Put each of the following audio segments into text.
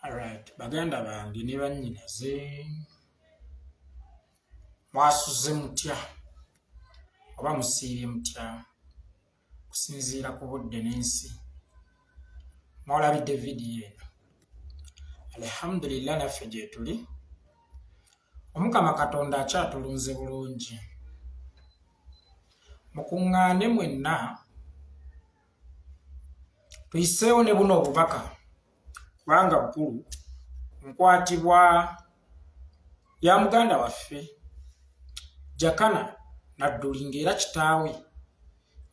Alright, baganda bange ne bannyinaze mwasuze mutya oba musiibye mutya kusinziira ku budde n'ensi mwolabidde vidiyo eno. Alhamdulillah naffe gye tuli, Omukama Katonda akyatulunze bulungi. Mukuŋŋaane mwenna tuyiseewo ne buno obubaka kubanga bukulu, nkwatibwa ya muganda waffe Jakana Nadduli ng'era kitaawe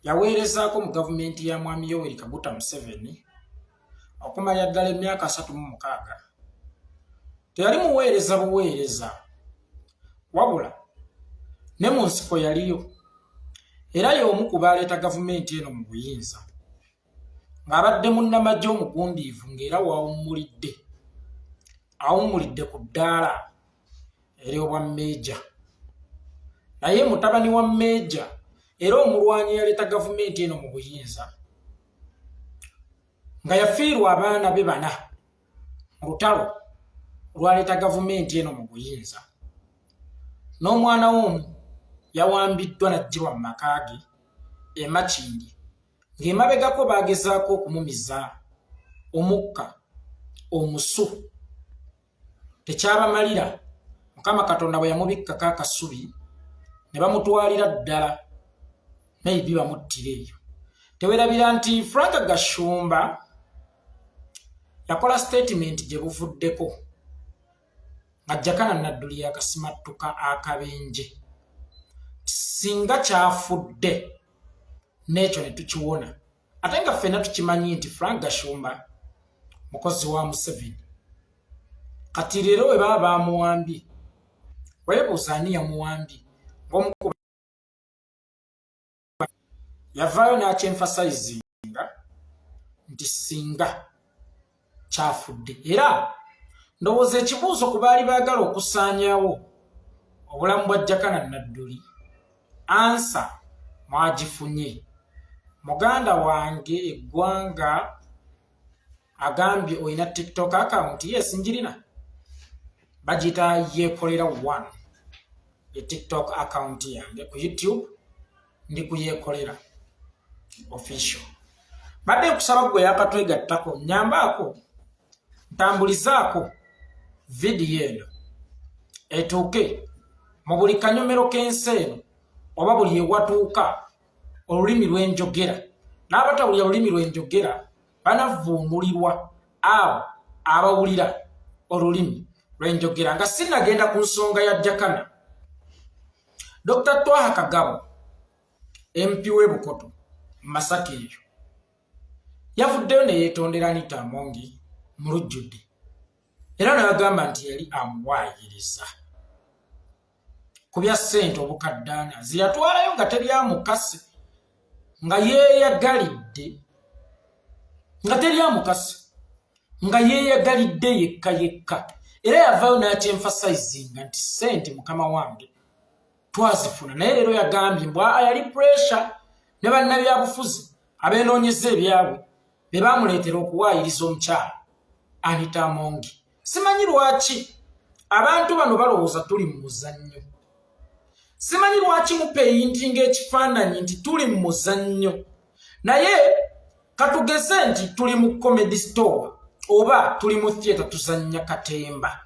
yaweerezaako mu gavumenti ya Mwami Yoweri Kaguta Museveni okumalira ddala emyaka 36. Teyali muweereza buweereza wabula ne mu nsiko yaliyo, era y'omu ku baaleeta gavumenti eno mu buyinza ng'abadde munnamagye omugundiivu ng'era awummulidde ku ddaala ery'obwa mmeeja. Naye mutabani wa mmeeja era omulwanyi yaleeta gavumenti eno mu buyinza nga yafiirwa abaana be 4 mu lutalo olwaleeta gavumenti eno mu buyinza, n'omwana w'omu yawambiddwa n'aggyibwa mu maka ge e Makindi ng'emabegako baagezaako okumumiza omukka omusu. Tekyabamalira, Mukama Katonda bwe yamubikkako akasubi ne bamutwalira ddala maybe bamuttira eyo. Teweerabira nti Frank Gashumba yakola statement gye buvuddeko nga Jakana Nadduli yakasimattuka akabenje. Singa kyafudde n'ekyo ne tukiwona, ate nga ffenna tukimanyi nti Frank Gashumba mukozi wa Museveni. Kati leero we baba bamuwambye, weebuuza ani yamuwambye? Yavaayo n'akyemfasayizinga nti singa kyafudde. Era ndowooza ekibuuzo ku baali baagala okusaanyaawo obulamu bwa Jakana Nadduli, ansa mwagifunye. Muganda wange eggwanga agambye oyina TikTok account. Yes, njirina, bagita yekolera 1 ye TikTok account yange. Ku YouTube ndi kuyekolera official. Badde kusaba gwe yakatwegattako nyambaako ntambulizaako vidiyo eno etuuke mu buli kanyomero k'ensi eno oba buli ewatuuka olulimi lw'enjogera. N'abatawulira olulimi lw'enjogera banavuunulirwa abo abawulira olulimi lw'enjogera. Nga sinnagenda ku nsonga ya Jakana, Dr. Twaha Kagabo MP w'e Bukoto Masaka eyo yavuddeyo ne yeetondera Anita Amongi mu lujjudde, era n'agamba nti yali amuwaayiriza ku bya ssente obukaddaana ziyatwalayo nga teryamukase, nga yeeyagalidde, nga teryamukase, nga yeeyagalidde yekka yekka. Era yavaayo n'akyemfasayizinga nti ssente mukama wange twazifuna. Naye leero yagambye mbwa yali pressure ne bannabyabufuzi abeenoonyeza ebyabwe be baamuleetera okuwaayiriza omukyala Anita Amongi. Simanyi lwaki abantu bano balowooza tuli mu muzannyo. Simanyi lwaki mupeyintinga ekifaananyi nti tuli mu muzannyo. Naye katugeze nti tuli mu comedy store oba tuli mu theatre tuzannya katemba.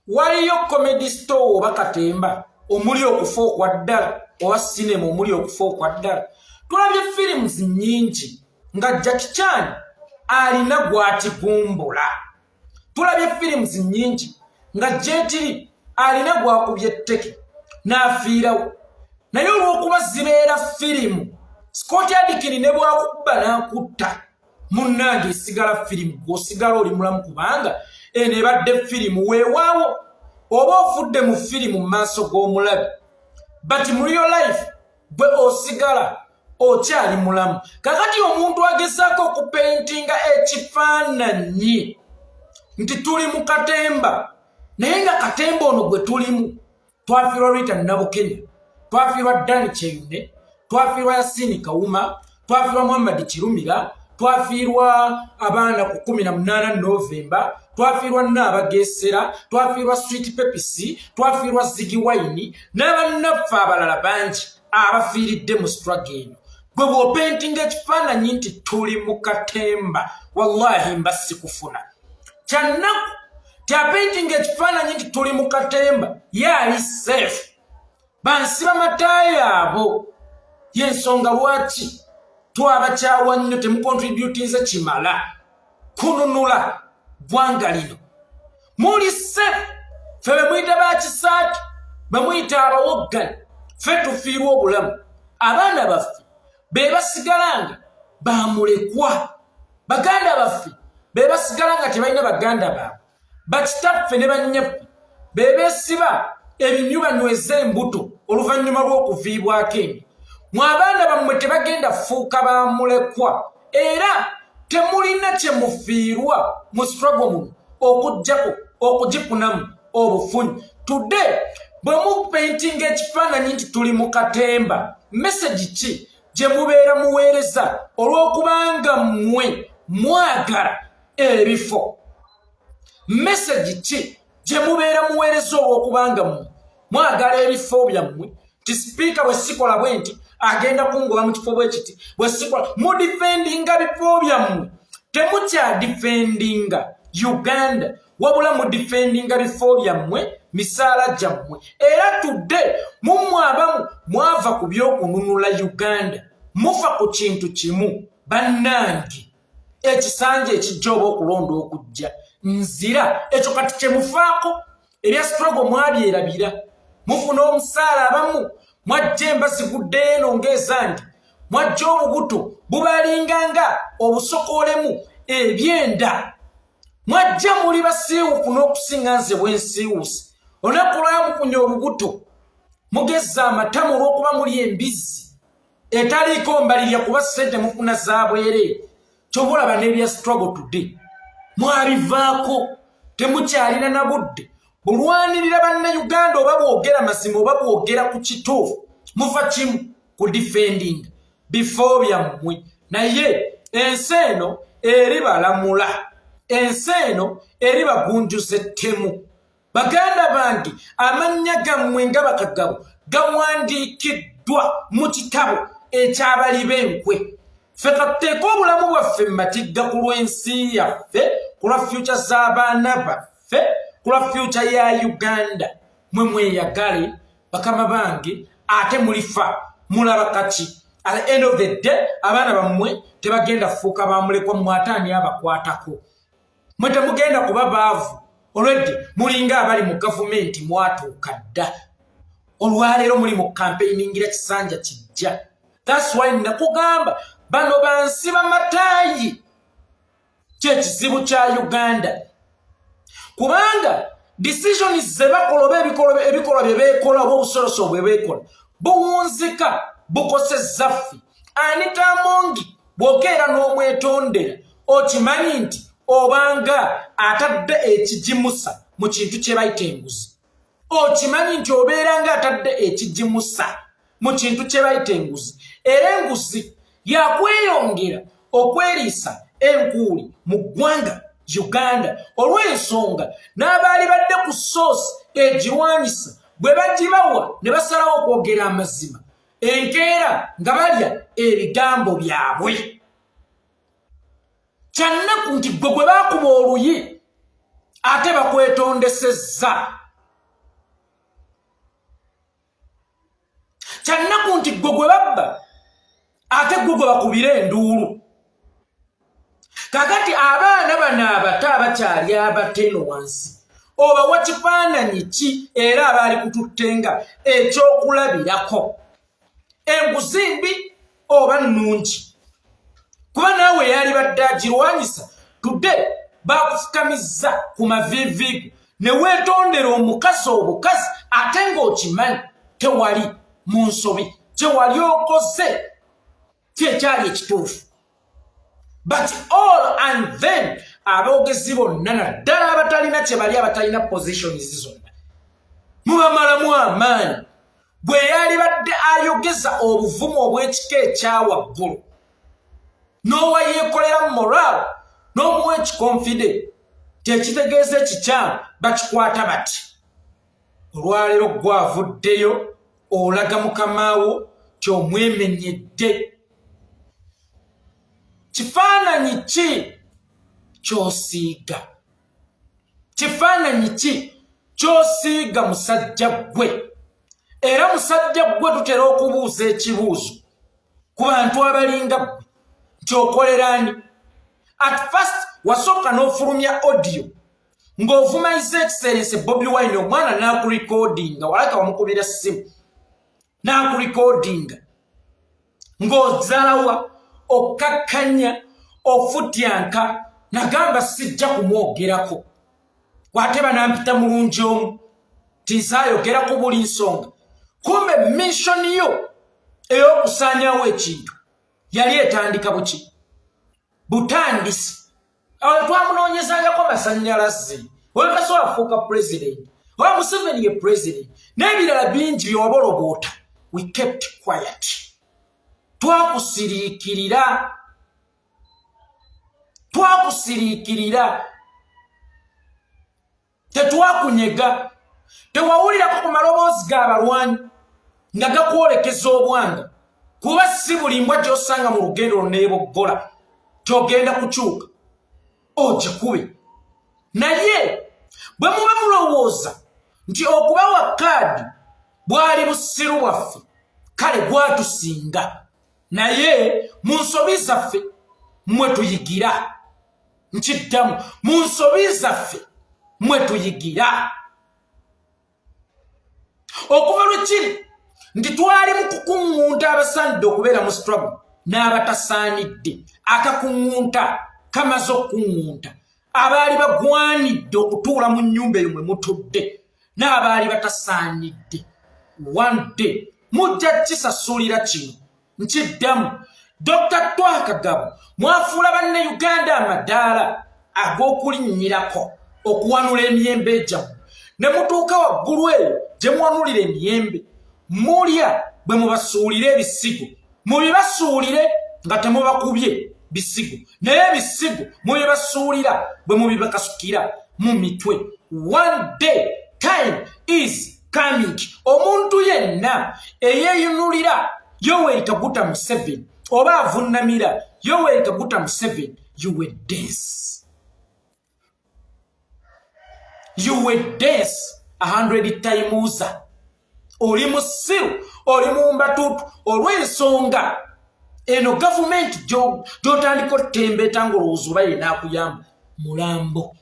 Waliyo comedy store oba katemba omuli okufa okwa ddala, oba sinema omuli okufa okwa ddala. Tulabye films nnyingi nga Jackie Chan alina gw'atigumbula. Tulabye films nnyingi nga Jet Li alina gw'akubye etteke n'afiirawo. Naye olw'okuba zibeera firimu, Scott Adkins ne bw'akubba n'akutta, munnange esigala firimu, gw'osigala oli mulamu kubanga eno ebadde firimu. Weewaawo oba ofudde mu firimu mu maaso g'omulabi, but mu real life bwe osigala okyali mulamu. Kakati omuntu agezaako okupaintinga ekifaananyi nti tuli mu katemba, naye nga katemba ono gwe tulimu twafiirwa Rita Nabukenya, twafiirwa Dani Kyeyune, twafiirwa Yasini Kawuma, twafiirwa Muhammad Kirumira, twafiirwa abaana ku 18 Novemba, twafiirwa Naabageesera, twafiirwa Sweet Pepisi, twafiirwa Ziggy Wine n'abannaffe abalala bangi abafiiridde mu struggle eno. Gwe bw'opentinga ekifaananyi nti tuli mu katemba, wallahi mba sikufuna. Kyannaku tyapentinga ekifaananyi nti tuli mu katemba yaali safe. Bansiba mataayi abo y'ensonga lwaki twabakyawa nnyo temukontributinze kimala kununula ggwanga lino. Muli safe. Ffe be muyita bakisaati, be muyita abawoggane, ffe tufiirwa obulamu. Abaana baffe be basigalanga bamulekwa. Baganda baffe be basigalanga tebalina baganda baabwe. Bakitaffe ne bannyaffe be beesiba ebinyubanyweza embuto oluvannyuma lw'okuviibwako eno. Mu abaana bammwe tebagenda fuuka bamulekwa era temulina kye mufiirwa mu struggle muno okugjako okugifunamu obufunyi. Today bwe mupaintinga ekifaananyi nti tuli mu katemba, message ki gye mubeera muweereza olw'okubanga mmwe mwagala ebifo? Message ki gye mubeera muweereza olw'okubanga mmwe mwagala ebifo byammwe? Ti sipiika bwe sikola bwe nti agenda kungoba mu kifo bwe kiti, bwe sikola mudifendinga bifo byammwe. Temukyadifendinga Uganda wabula mudifendinga bifo byammwe, misaala gyammwe. Era tudde mummwe abamu mwava ku by'okununula Uganda, mufa ku kintu kimu bannange, ekisanja ekijja oba okulonda okujja nzira. Ekyo kati kye mufaako, ebya struggle mwabyerabira. Mufuna omusaala abamu mwajja emba zigudde eno ng'ezange, mwajja obubuto bubalinganga obusokoolemu ebyenda, mwajja muli basiiwuufu n'okusinga nze bwe nsiiwuuse. Olunaku lwamukunya obubuto mugezza amatamu olw'okuba muli embizzi etaliiko mbalirya kuba ssente mufuna za bwereere. Ky'oba olaba n'ebya struggle today mwabivaako, temukyalina na budde bulwanirira bannayuganda. Oba bwogera mazima oba bwogera ku kituufu, mufa kimu ku defending bifo byammwe. Naye ensi eno eribalamula, ensi eno eribagunjuza ettemu. Baganda bange, amannya gammwe nga bakagabo gawandiikiddwa mu kitabo eky'abali b'enkwe. Ffe katuteeka obulamu bwaffe mu matigga ku lw'ensi yaffe, ku lwa future z'abaana baffe, ku lwa future ya Uganda. Mwe mweyagale bakama bange, ate mulifa mulaba kaki. At the end of the day abaana bammwe tebagenda fuuka bamulekwa, mwataani abakwatako. Mwe temugenda kuba baavu. Already mulinga abali mu gavumenti mwatuuka dda. Olwaleero muli mu campaigningira kisanja kijja. That's why nakugamba bano bansiba mataayi ky'ekizibu kya Uganda. Kubanga decisions ze bakola oba ebikolwa bye beekola oba obusoloso bwe beekola buwunzika bukosezza ffe. Anita Amongi bw'okeera n'omwetondera okimanyi nti obanga atadde ekigimusa mu kintu kye bayita enguzi. Okimanyi nti obeera nga atadde ekigimusa mu kintu kye bayita enguzi. Era enguzi yakweyongera okweriisa enkuuli mu ggwanga Uganda olw'ensonga n'abaali badde ku soosi egirwanyisa bwe bagibawa ne basalawo okwogera amazima, enkeera nga balya ebigambo byabwe. Kyannaku nti gwe gwe baakuba oluyi ate bakwetondesezza. Kyannaku nti gwe gwe babba ate gwe gwe bakubira enduulu. Kakati abaana bano abato abakyali abateno wansi obawa kifaananyi ki era abaali kututtenga ekyokulabirako? Enguzi mbi oba nnungi? Kuba naawe yali badde agirwanyisa, tudde baakufukamizza ku maviiviigu ne weetondera omukazi obukazi ate ng'okimanyi tewali mu nsobi kye wali okoze kyekyali ekituufu. But all and then aboogezi bonna naddala abatalina kye bali abatalina positions zonna mubamalamu amaanyi. Bwe yali badde ayogeza obuvumu obw'ekika ekya waggulu n'owa yeekolera moral n'omuwa ekikonfide tekitegeeza ekikyamu bakikwata bati olwaleero gwavuddeyo olaga mukamaawo tyomwemenyedde kifaananyi ki ky'osiiga kifaananyi ki ky'osiiga musajja gwe era musajja gwe tutera okubuuza ekibuuzo ku bantu abalinga gwe nti okolerani at first wasooka n'ofulumya audio ng'ovumayiza ekiseerense Bobi Wine omwana n'akulikodinga walaka wamukubira ssimu n'akulikodinga ng'ozalawa okkakkanya ofutyanka nagamba sijja kumwogerako kwate banampita mulungi omu tinsayogerako buli nsonga kumbe missoni yo ey'okusaanyawo ekintu yali etandika buki butandisi awo twamunoonyezangako masannyalaze wekasobola kufuuka pulezidenti oba Museveni ye pulezidenti n'ebirala bingi by'oboloboota we kept quiet twakusiriikirira tetwakunyega tewawulirako ku maloboozi g'abalwanyi nga gakwolekeza obwanga kuba si buli mbwa gy'osanga mu lugendo luneeboggola kyogenda kukyuka ogikube naye bwe muba mulowooza nti okubawa kaadi bwali busiru bwaffe kale gwatusinga naye mu nsobi zaffe mwe tuyigira nkiddamu mu nsobi zaffe mwe tuyigira okuva lwekiri nti twali mu kukuŋŋunta abasaanidde okubeera mu struggle n'abatasaanidde akakuŋŋunta kamaze okukuŋŋunta abaali bagwanidde okutuula mu nnyumba eyo mwe mutudde n'abaali batasaanidde one day mujja kisasulira kino nkiddamu Dr. Twakagabo mwafuula banne Uganda amadaala ag'okulinnyirako okuwanula emiyembe gyammwe ne mutuuka waggulu eyo gye muwanulira emiyembe mulya bwe mubasuulira ebisigo mubibasuulire nga temubakubye bisigo naye ebisigo mubibasuulira bwe mubibakasukira mu mitwe one day time is coming omuntu yenna eyeeyunulira Yoweri Kaguta Museveni oba avunnamira Yoweri Kaguta Museveni you will dance 100 times oli musiru oli mumbatutu olw'ensonga eno gavumenti gy'otandika otembeeta ng'olowooza oba yena akuyamba mulambo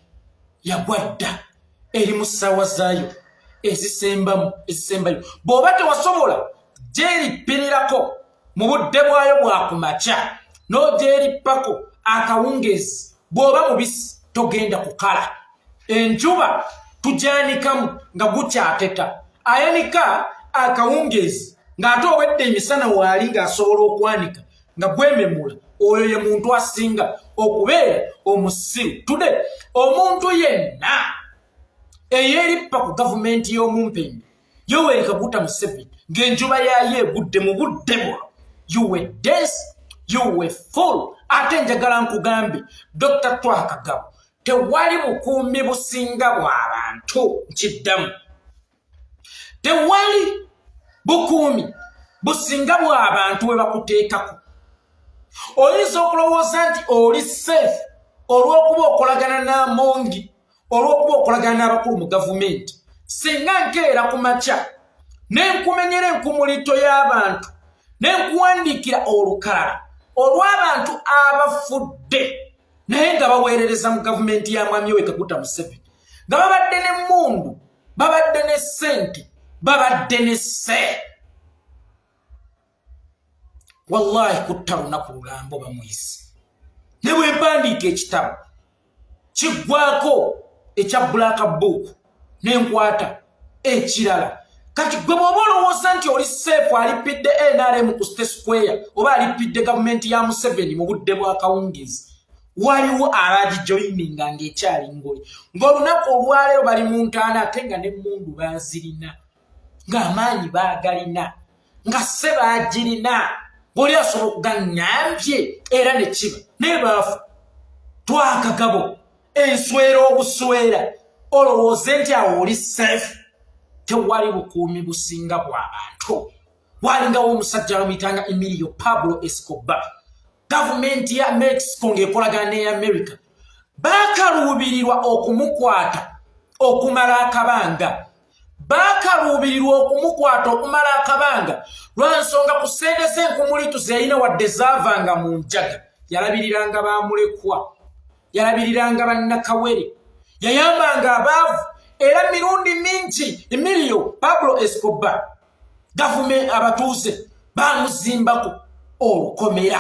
yagwadda eri mu ssaawa zaayo ezisembayo bw'oba tewasobola gyerippirirako mu budde bwayo bwa kumakya n'ogyerippako akawungeezi bw'oba mubisi togenda kukala enjuba tujyanikamu nga gukyateta ayanika akawungeezi ng'ate obwedde emisana waali ng'asobola okwanika nga gwememula oyo ye muntu asinga okubeera omusiru tude omuntu yenna eyeerippa ku gavumenti y'omumpembe Yoweri Kaguta Museveni ng'enjuba yayo egudde mu budde buno you were dense you were full ate njagala nkugambe Dr. Twakagabo tewali bukuumi businga bw'abantu nkiddamu tewali bukuumi businga bw'abantu bwe bakuteekako oyinza okulowooza nti oli safe olw'okuba okolagana n'amongi olw'okuba okolagana n'abakulu mu gavumenti singa nkeera ku makya nenkumenyera enkumulito y'abantu nenkuwandiikira olukalala olw'abantu abafudde naye nga baweerereza mu gavumenti ya mwami Yoweri Kaguta Museveni nga babadde n'emmundu babadde ne ssente babadde ne sse wallahi kutta lunaku lulambo bamwisi ne bwe mpandiika ekitabo kiggwako ekya black book n'enkwata ekirala kati gwe bw'oba olowooza nti oli seefu alippidde NRM ku State Square oba alippidde gavumenti ya Museveni mu budde bwa kawungeezi waliwo abagijoyininga ng'ekyali ngoli ng'olunaku olwaleero bali mu ntaana ate nga n'emmundu baazirina ng'amaanyi baagalina nga sse baagirina bw'oli asobola okugangambye era ne kiba naye baafu twakagabo enswera obuswera olowooze nti awo oli safe. Tewali bukuumi businga bw'abantu. Walingawo omusajja bamuyitanga Emilio Pablo Escobar. Gavumenti ya Mexico ng'ekolagana n'eya America baakaluubirirwa okumukwata okumala akabanga. Lwansonga ku ssente z'enkumulito ze yalina wadde zaavanga mu njaga. Yalabiriranga baamulekwa, yalabiriranga bannakawere, yayambanga abaavu era mirundi mingi. Emilio Pablo Escobar gavumenti abatuuze baamuzimbako olukomera.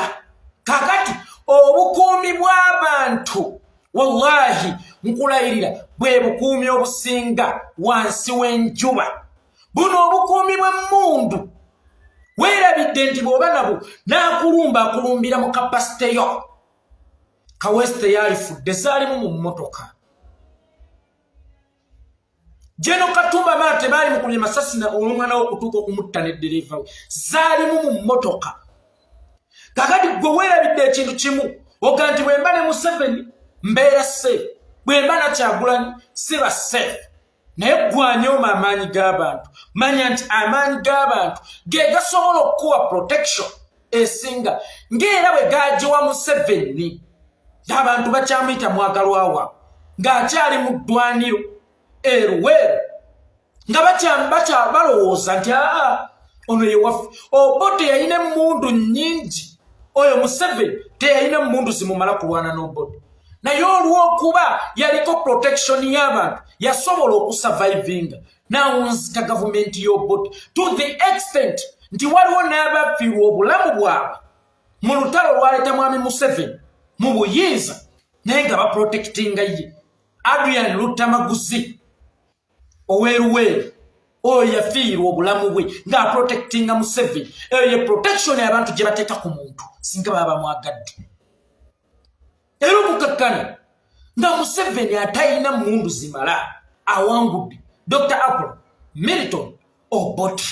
Kakati obukuumi bw'abantu wallahi nkulayirira bwe bukuumi obusinga wansi w'enjuba. Buno obukuumi bw'emmundu weerabidde nti bw'oba nabo n'akulumba akulumbira mu kapasite yo. Kawesite yalifudde zaalimu mu mmotoka. Jeno Katumba Mate baali mukumye masasi na olumwana okutuuka okumutta ne deriva we. Zaalimu mu mmotoka. Kakati gwe weerabidde ekintu kimu oga nti bwe mba ne Museveni mbeera safe, bwe mba na Kyagulanyi siba safe. Naye gwanyooma amaanyi g'abantu. Manya nti amaanyi g'abantu ge gasobola okukuwa protection esinga ng'era bwe gaagiwa Museveni. Abantu bakyamuyita mwagalwa wa ng'akyali mu ddwaniro eruweru nga balowooza nti ono ye waffe. Obote yalina emmundu nnyingi, oyo Museveni teyalina emmundu zimumala kulwana n'Obote. Naye olw'okuba yaliko protection y'abantu yasobola okusurvivinga n'awunzika gavumenti y'Obote to the extent nti waliwo n'abafiirwa obulamu bwabwe mu lutalo lwaleeta mwami Museveni mu buyinza naye nga baprotectinga ye. Adrian Lutamaguzi oweruweru oyo yafiirwa obulamu bwe ng'aprotectinga Museveni. Eyo ye protection y'abantu gye bateeka ku muntu singa baba bamwagadde. Era okukakkana nga Museveni atayina mmundu zimala awangudde Dr. Apollo Milton Obote.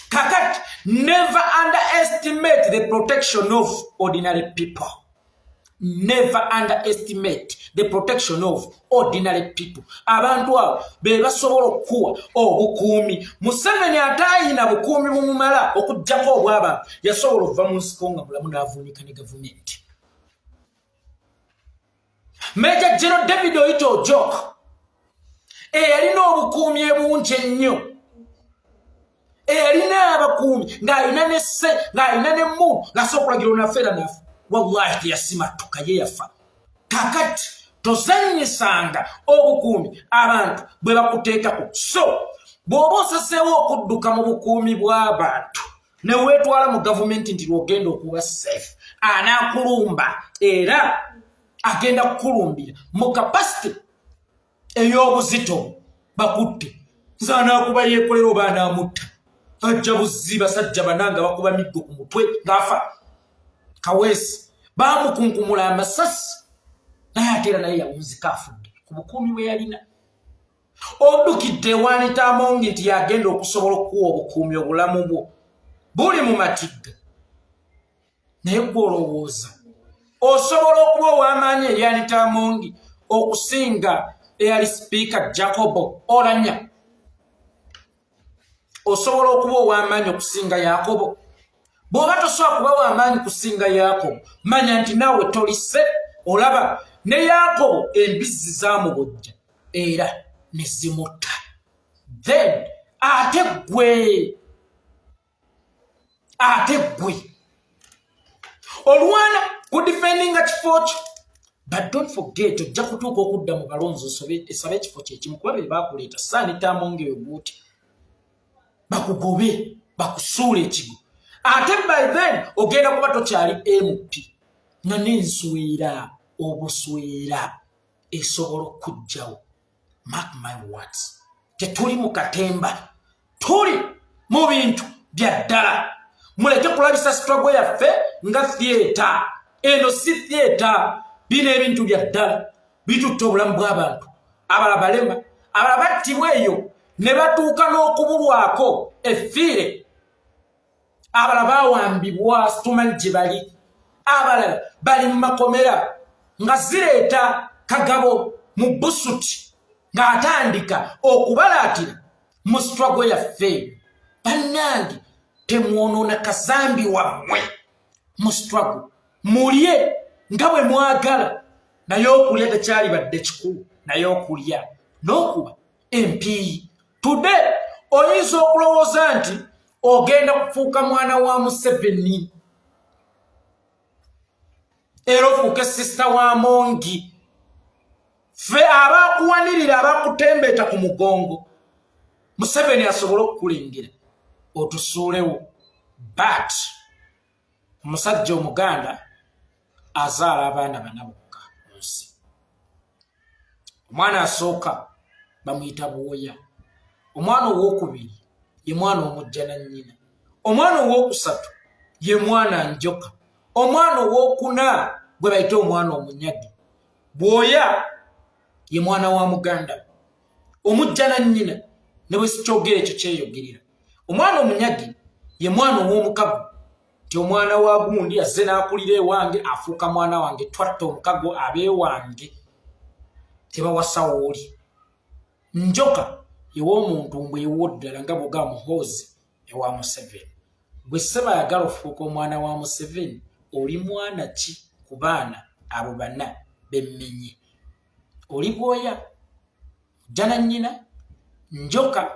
Kakati never underestimate the protection of ordinary people. Never underestimate the protection of ordinary people. Abantu abo be basobola okuwa obukuumi. Museveni atayina bukuumi bumumala okuggyako obw'abantu yasobola okuva mu nsiko nga mulamu n'avuunika ne gavumenti. Major General David Oito Ojok eyalina obukuumi ebungi ennyo, eyalina abakuumi ng'alina n'esse ng'alina n'emmundu ng'asobola okulagira onafeera nafe. Wallahi teyasimatuka ye yafa. Kakati tozannyisanga obukuumi abantu bwe bakuteekako. So bw'oba osaseewo okudduka mu bukuumi bw'abantu ne weetwala mu gavumenti nti lw'ogenda okuba safe, anaakulumba era agenda kukulumbira mu kapasite ey'obuzito bakutte. Nze anaakuba yeekolera oba anaamutta. Ajja buzzi basajja bananga bakuba miggo ku mutwe ng'afa. Kawesi baamukunkumula amasasi naye ate era naye yawunzika afudde ku bukuumi bwe yalina. Oddukidde ewaanita amongi nti yagenda okusobola okuwa obukuumi obulamu bwo buli mu matigga. Naye gwe olowooza osobola okuba ow'amaanyi eri Anita Amongi okusinga eyali sipiika Jacobo Oulanyah? Osobola okuba ow'amaanyi okusinga Yakobo? Bw'oba tosobola kuba w'amaanyi kusinga Yakobo, manya nti naawe tolise. Olaba ne Yakobo embizzi zaamubojja era ne zimutta. Then ate gwe olwana kudifendinga kifo kyo. But don't forget ojja kutuuka okudda mu balonzi esabe ekifo kyekimu kuba be baakuleeta Anita Amongi obuuti bakugobe bakusuula ekigo. Ate by then ogenda kuba tokyali MP nga n'enswera obuswera esobola okujjawo. Mark my words, tetuli mu katemba, tuli mu bintu bya ddala. Muleke kulabisa struggle yaffe nga theater. Eno si theater, bino ebintu bya ddala bitutta obulamu bw'abantu. Abala balema, abala battibwa eyo ne batuuka n'okubulwako effiire. abalala bawambibwa tumanyi gye bali, abalala bali mu makomera nga zireeta Kagabo mu busuti ng'atandika okubalaatira mu struggle yaffe. Bannange temwonoona kazambi wammwe mu struggle, mulye nga bwe mwagala, naye okulya tekyali badde kikulu, naye okulya n'okuba empiiyi. Today oyinza okulowooza nti ogenda kufuuka mwana wa Museveni era ofuuke sisita wa Mongi, ffe abakuwanirira abakutembeeta ku mugongo Museveni asobole okukulengera otusuulewo. But omusajja Omuganda azaala abaana bana bokka mu nsi. Omwana asooka bamuyita Bwoya, omwana owokubiri ye mwana omujja na nnyina, omwana owokusatu ye mwana Njoka, omwana owokuna gwe bayita omwana omunyagi. Bwoya ye mwana wa Muganda, omujja na nnyina ne bwe sikyogera ekyo kyeyogerera. Omwana omunyagi ye mwana ow'omukago, nti omwana wa gundi azze n'akulira ewange afuuka mwana wange, twatta omukago ab'ewange tebawasa wooli. Njoka ew'omuntu mbwe ewo ddala nga bwoga muhoozi ewa Museveni. Bwe sseba ayagala ofuuka omwana wa Museveni, oli mwana ki ku baana abo bana bemmenye? Oli Bwoya, mujja na nnyina, Njoka,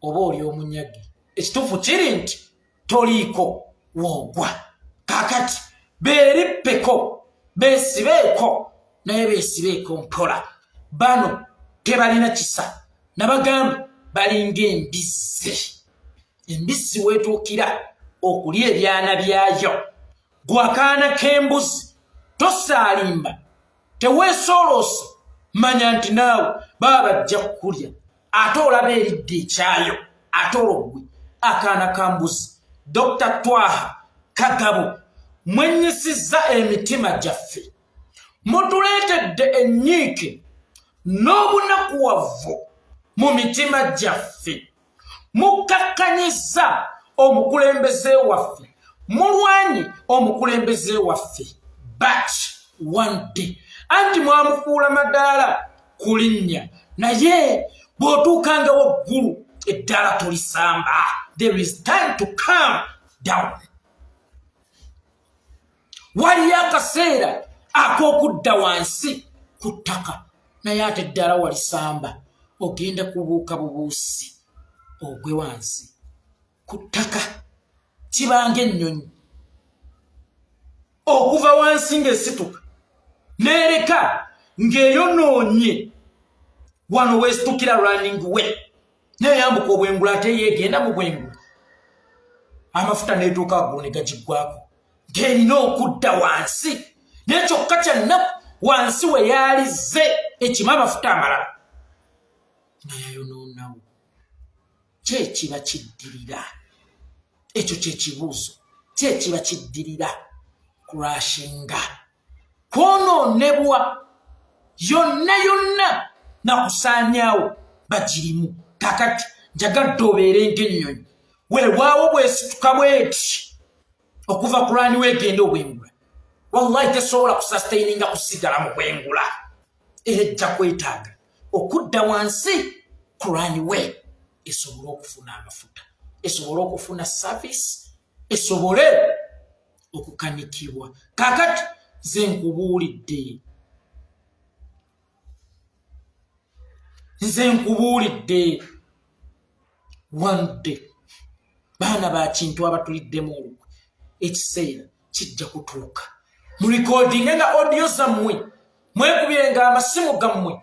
oba oli omunyagi? Ekituufu kiri nti toliiko woogwa. Kaakati beerippeko, beesibeeko, naye beesibeeko mpola. Bano tebalina kisa, nabagamba balinga embizzi. Embizzi weetuukira okulya ebyana byayo. Gwakaana k'embuzi tosaalimba, teweesooloosa, manya nti naawe baba bajja kukulya, ate olaba eridde ekyayo, ate olwo akaana ka mbuzi. Dr. Twaha Kagabo, mwennyisizza emitima gyaffe, mutuleetedde ennyiike n'obunakuwavu mu mitima gyaffe, mukkakkanyizza omukulembeze waffe, mulwanye omukulembeze waffe. But one day anti mwamufuula madaala ku linnya, naye bw'otuukanga waggulu eddaala tolisamba. There is time to calm down. Waliyo akaseera ak'okudda wansi ku ttaka, naye ate eddala walisamba, ogenda kubuuka bubuusi ogwe wansi ku ttaka. Kibanga ennyonyi okuva wansi ng'esituka n'ereka ng'eyonoonye wano weesitukira running way, n'eyambuka obwengula ate yeegenda mu bwengula, amafuta n'etuuka waggulu ne gagiggwako, ng'erina okudda wansi. Naye kyokka kyannaku wansi we yaalize ekima amafuta amalala, naye ayonoonawo. Kyekiba kiddirira? Ekyo kyekibuuzo. Kyekiba kiddirira? Kurashinga, kwonoonebwa, yonna yonna nakusaanyaawo bagirimu. Kakati njagadde obeere ng'ennyonyi, weewaawo bwesituka bweti okuva ku lwani weegenda obwengula, wallahi tesobola kusastaininga kusigala mu bwengula. Era ejja kwetaaga okudda wansi ku lwani we esobole okufuna amafuta, esobole okufuna service, esobole okukanikibwa. Kakati nze nkubuulidde one day, baana ba kintu abatuliddemu olukwe, ekiseera kijja kutuuka mulikodinge nga audio zammwe, mwekubirenga amasimu gammwe,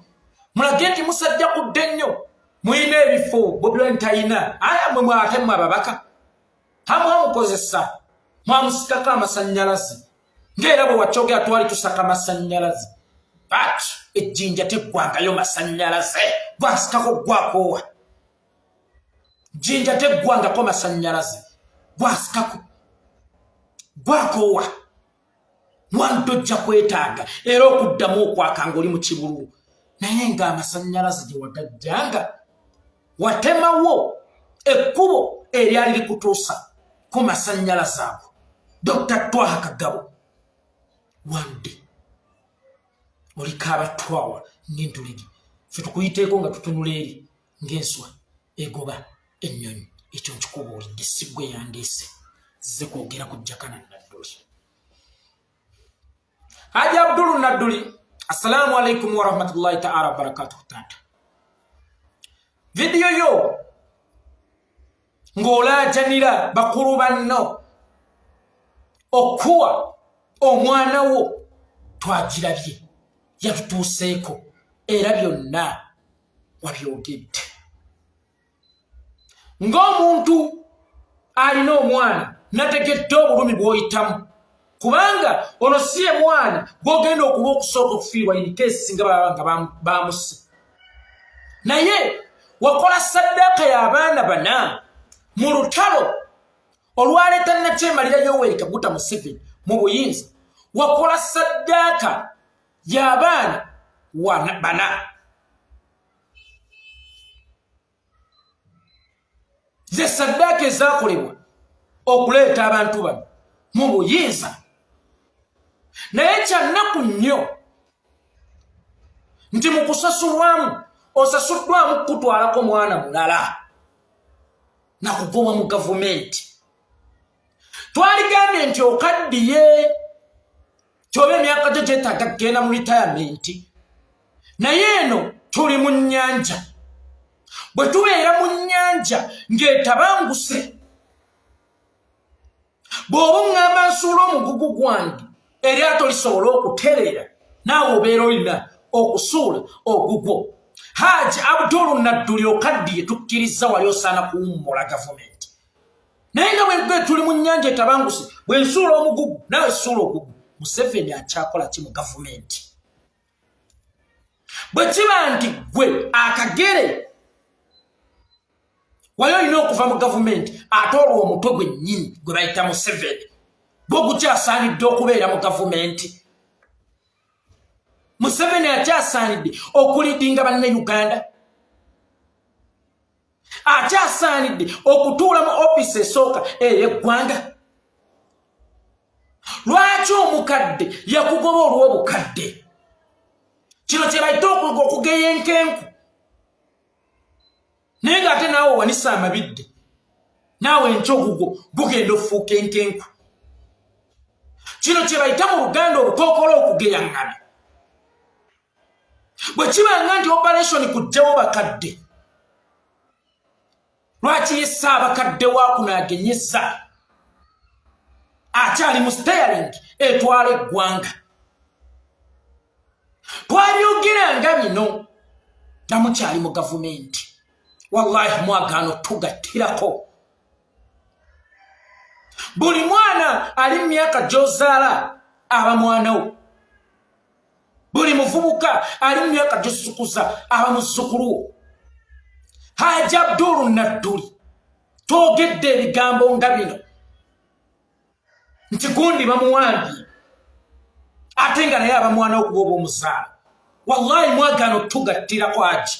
mulage nti musajja kudde nnyo, muyina ebifo Bobi tayina. Aya mwe mwate mwe ababaka hamwamukozesa, mwamusikako amasannyalaze ng'era bwe wakyogera twali tusaka amasannyalaze. But ejjinja teggwangayo masannyalaze, gwasikako gwakoowa. Jjinja teggwangako masannyalaze, gwasikako gwakoowa. Wantu ojja kwetaaga era okuddamu okwaka ng'oli mu kibululu, naye ng'amasannyalaze gye wagajjanga watemawo ekkubo eryali likutuusa ko masannyalaze ago Dr. Twaha Kagabo wande oliko abatwawa ng'entulege ffe tukuyiteeko nga tutunula eri ng'enswa egoba ennyonyi ekyo nkikubuulidde si ggwe yandiise zze kwogera ku Jakana Nadduli. Hajji Abdul Nadduli, assalamu alaikum wa rahmatullahi ta'ala wa barakatuhu tata. Video yo ng'olaajanira bakulu banno okuwa omwana wo twagirabye yatutuuseeko era byonna wabyogedde. Ng'omuntu alina omwana nategedde obulumi bw'oyitamu kubanga ono si ye mwana gw'ogenda okuba okusooka okufiirwa inikeesi singa baba nga bamusse. Naye wakola saddaaka y'abaana bana mu lutalo olwaleeta Nakyemalira Yoweri Kaguta Museveni mu buyinza. Wakola saddaaka y'abaana bana. Ze saddaaka ezaakolebwa okuleeta abantu bano mu buyinza. Naye kyannaku nnyo nti mu kusasulwamu osasuddwamu kutwalako mwana mulala nakugoba mu gavumenti. Twaligambye nti okaddiye kyoba emyaka gyo gyetaaga kgenda mu ritayamenti. Naye eno tuli mu nnyanja. Bwe tubeera mu nnyanja ng'etabanguse bw'oba oŋŋamba nsuula omugugu gwange eryato lisobola okutereera naawe obeera olina okusuula ogugwo. Hajji Abdul Nadduli okaddiye tukkiriza wali osaana kuwummula gavumenti. Naye nga bwe tuli mu nnyanja etabanguse bwe nsuula omugugu naawe suula ogugu. Museveni akyakola ki mu gavumenti? Bwe kiba nti gwe akagere wali olina okuva mu gavumenti ate olwo omutwe gwennyini gwe bayita Museveni gwe gukyasaanidde okubeera mu gavumenti. Museveni akyasaanidde okulidinga bannayuganda. Akyasaanidde okutuula mu ofiisi esooka ey'eggwanga. Lwaki omukadde yakugoba olw'obukadde? Kino kye bayita okugeya enkenku. Naye ng'ate naawe owanisa amabidde naawe enkyogugo gugenda ofuuka enkenku. Kino kye bayita mu Luganda olukookola okugeyaŋŋana. Bwe kibanga nti operation kuggyawo bakadde, lwaki ye Ssaabakadde wa kuno agenyezza akyali mu steering etwala eggwanga? Twabyogeranga bino nga mukyali mu gavumenti. Wallahi mwagaano tugattirako. Buli mwana ali mu myaka gy'ozaala aba mwana wo. Buli muvubuka ali mu myaka gy'osukuza aba muzzukulu wo. Hajji Abdul Nadduli twogedde ebigambo nga bino nti gundi bamuwambye ate nga naye aba mwana wo kuba oba omuzaala. Wallahi mwagaano tugattirako Hajji.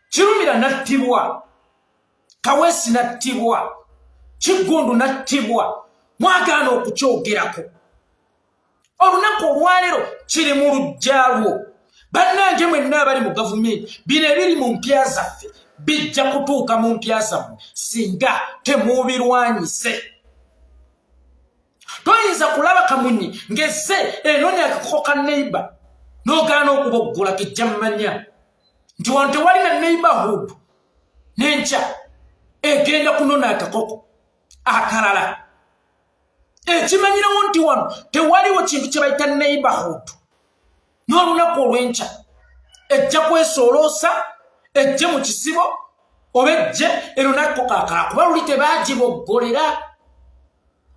Kirumira nattibwa, Kaweesi nattibwa, Kiggundu nattibwa, mwagaana okukyogerako. Olunaku olwaleero kiri mu luggya lwo. Bannange mwenna abali mu gavumenti bino ebiri mu mpya zaffe bijja kutuuka mu mpya zammwe singa temuubirwanyise. Toyinza kulaba kamunyi ng'esse enoonya akakoko ka neighbor n'ogaana okuboggula kijja mmanya nti wano tewali na neighborhood n'enkya egenda kunona akakoko akalala. Ekimanyirawo nti wano tewaliwo kintu kye bayita neighborhood. N'olunaku olw'enkya ejja kwesooloosa ejje mu kisibo oba ejje enonako kaakala kuba luli tebaagiboggolera.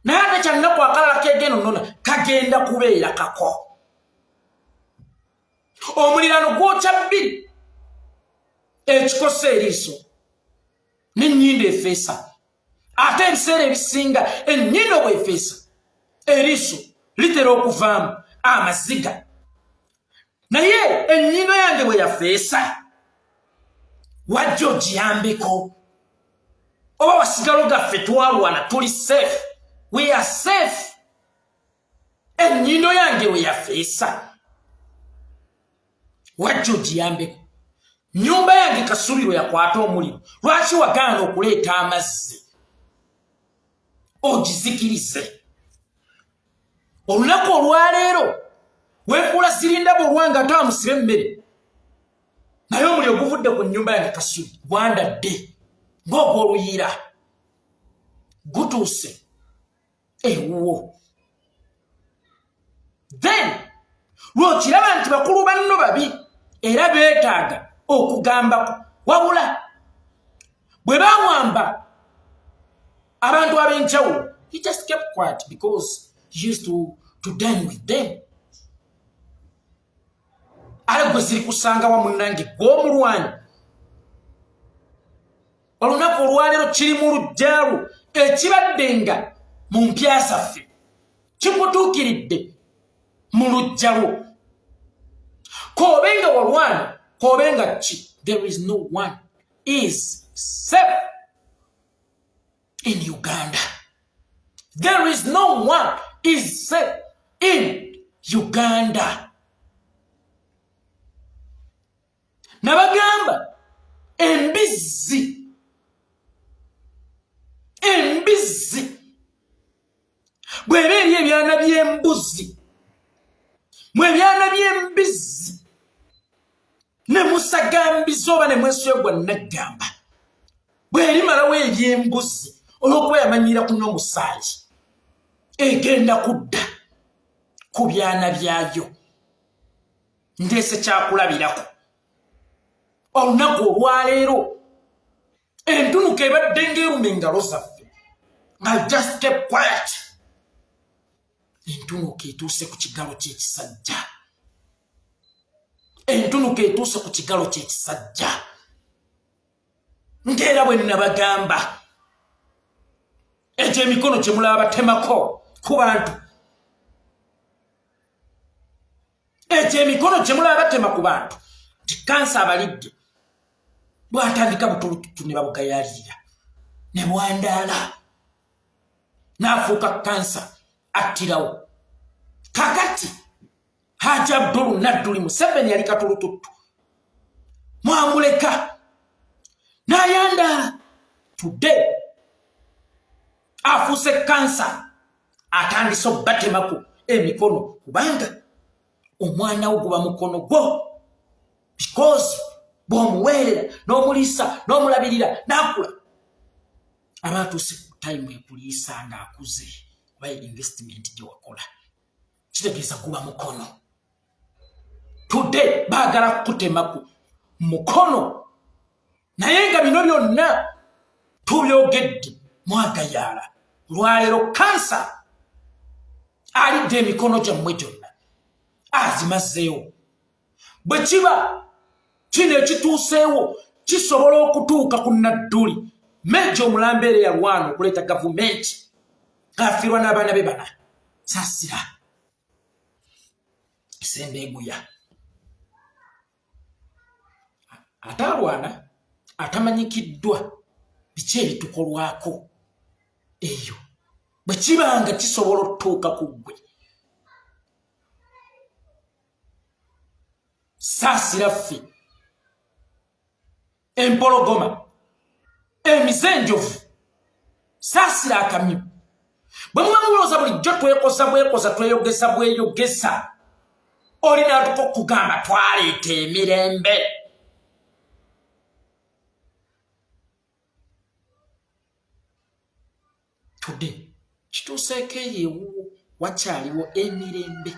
Naye ate kyalinaku akalala kegenda nona kagenda kubeera kako. Omulirano gwokya bbiri, ekikosa eriiso n'ennyindo efeesa. Ate ebiseera ebisinga ennyindo bw'efeesa eriiso litera okuvaamu amaziga. Naye ennyindo yange bwe yafeesa wajja ogiyambeko. oba wasigalo gaffe twalwana tuli safe. We are safe. Ennyindo yange we yafeesa. Wajja ogiyambeko. Nyumba yange kasubiro yakwata omuliro. Lwaki wagaana okuleeta amazzi? Ogizikirize. Olunaku olwaleero weekuula sirindabo olwanga ate amusibe emmere. Naye omuliro guvudde ku nnyumba yange kasubi gwandadde ng'ogw'oluyira. Gutuuse ewuwo. Then lw'okiraba nti bakulu banno babi era beetaaga okugambako wabula bwe bawamba abantu ab'enjawulo, he just kept quiet because he used to dine with them. Ale gwe ziri kusanga wa munnange gw'omulwanyi. Olunaku olwaleero kiri mu lujjaalu ekibadde nga mu mpya zaffe kikutuukiridde mu lujja lwo. K'obenga walwana, k'obenga ki, there is no one is safe in Uganda. There is no one is safe in Uganda. Nabagamba embizzi bw'eba eri ebyana by'embuzi mwe byana by'embizzi ne musagambiza oba ne mweswegwa naggamba bw'erimalawo ery'embuzi olw'okuba yamanyira kunywa omusaayi egenda kudda ku byana byayo. Ndeese kyakulabirako. Olunaku olwaleero entunuka ebadde ng'eruma engalo zaffe nga just kept quiet. Entunuka etuuse ku kigalo ky'ekisajja. Entunuka etuuse ku kigalo ky'ekisajja. Ng'era bwe nabagamba egyo emikono gye mulaba batemako ku bantu. Egyo emikono gye mulaba batema ku bantu. Nti kansa abalidde. Bw'atandika butulututu ne babugayaalira. Ne bwandaala. N'afuuka kansa attirawo. Kakati Hajji Nadduli Museveni yali katulututu. Mwamuleka. N'ayandaala. Today afuuse kansa atandise obbatemaku emikono kubanga omwana wo guba mukono gwo. Because bw'omuweerera n'omuliisa n'omulabirira n'akula aba atuuse ku time ekuliisa ng'akuze oba investment gye wakola kitegeeza guba mukono. Today baagala kutemaku mukono naye nga bino byonna tubyogedde mwagayaala. Lwaleero kansa alidde emikono gyammwe gyonna azimazzeewo. Bwe kiba kino ekituuseewo kisobola okutuuka ku Nadduli Mejo omulambeere yalwana okuleeta gavumenti ng'afiirwa n'abaana be bana saasira esembeeguya. Atalwana atamanyikiddwa biki ebitukolwako eyo bwe kibanga kisobola okutuuka ku ggwe. Saasira ffe empologoma emizenjovu saasira akamyu. Bwe muba mulowooza bulijjo twekoza tweyogesa bweyogesa olina atuka okugamba twaleeta emirembe. Today kituuseeko eyo wakyaliwo emirembe.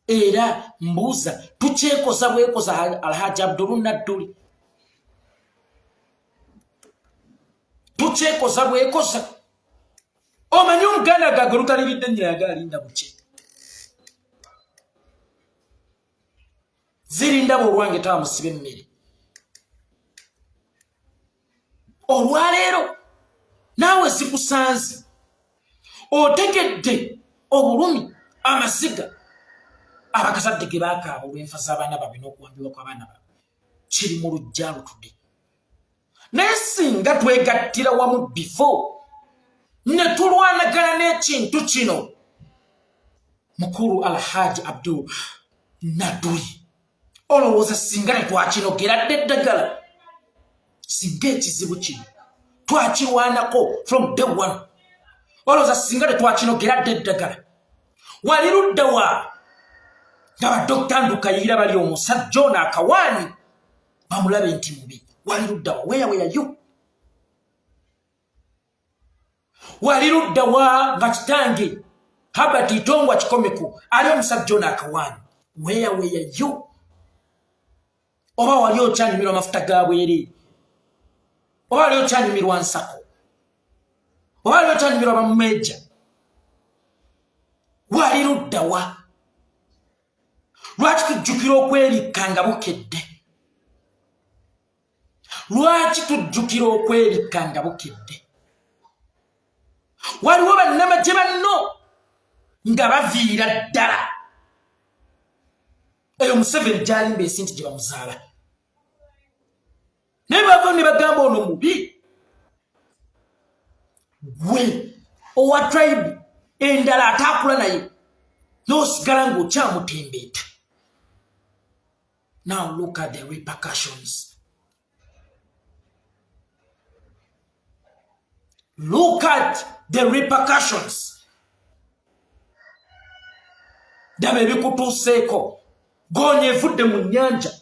Era mbuuza tukyekoza bwekoza Alhaji Nadduli. Tukyekoza bwekoza. Omanyi Omuganda gagwe lutalibidde nnyina yagalinda buki. Zirindaba olwange tamusiba emmere. Olwaleero naawe zikusanze. Otegedde obulumi amasiga abakazadde ge baakaaba olw'enfa z'abaana babe n'okuwambibwa kw'abaana babe kiri mu lujja lutudde. nesinga twegattira wamu before ne tulwanagana n'ekintu kino mukuru Alhaji Abdul Nadduli olowooza singa ne twakinogeradde eddagala singa ekizibu kino twakirwanako from day one olowooza singa ne twakinogeradde eddagala wali ludda wa nga badokita Ndukayira bali omusajja ono akawaani bamulabe nti mubi wali ludda wa where you wali ludda wa nga kitange Habert Itongwa Kikomeku ali omusajja ono akawaani where you oba wali okyanyumirwa amafuta ga bwere oba wali okyanyumirwa nsako oba wali okyanyumirwa bamumeja wali ludda wa lwaki tujjukira okwerikka nga bukedde lwaki tujjukira okwerikka nga bukedde waliwo bannamagye banno nga baviira ddala eyo Museveni gy'alimba ensi gye bamuzaala naye bava ne bagamba ono mubi gwe owa tribe endala ataakula naye n'osigala ng'okyamutembeeta. Now look at the repercussions. Look at the repercussions. Daba ebikutuuseeko goonya evudde mu nnyanja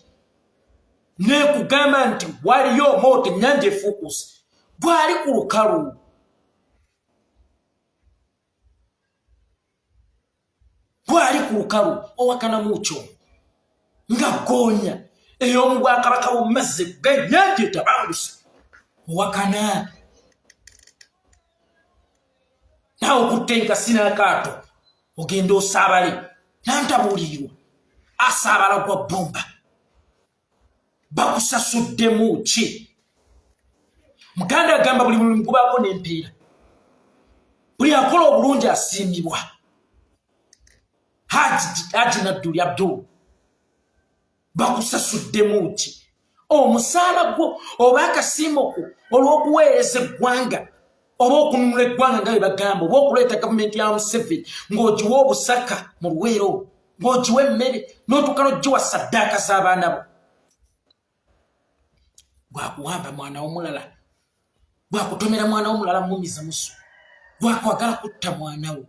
n'ekugamba nti waliyo omooto ennyanja efuukuse gwali ku lukalu owakanamu kyo nga goonya ey'omu Bwakabaka mu mazzi g'ennyanja etabanguse owakana naawe okutte enkasi n'akaato ogenda osaabale nantabuulirirwa asaabala gwa bbumba bakusasuddemu ki Muganda agamba buli mulimu gubaako n'empeera buli akola obulungi asiimibwa Hajji Nadduli Abdul bakusasuddemu ki omusaala gwo oba akasiimo ko olw'okuweereza eggwanga oba okununula eggwanga nga bwe bagamba oba okuleeta gavumenti ya Museveni ng'ogiwa obusaka mu Luweero ng'ogiwa emmere n'otuuka n'ogiwa ssaddaaka z'abaana bo bwakuwamba mwana w'omulala bwakutomera mwana w'omulala mmumiza musu bwakwagala kutta mwana wo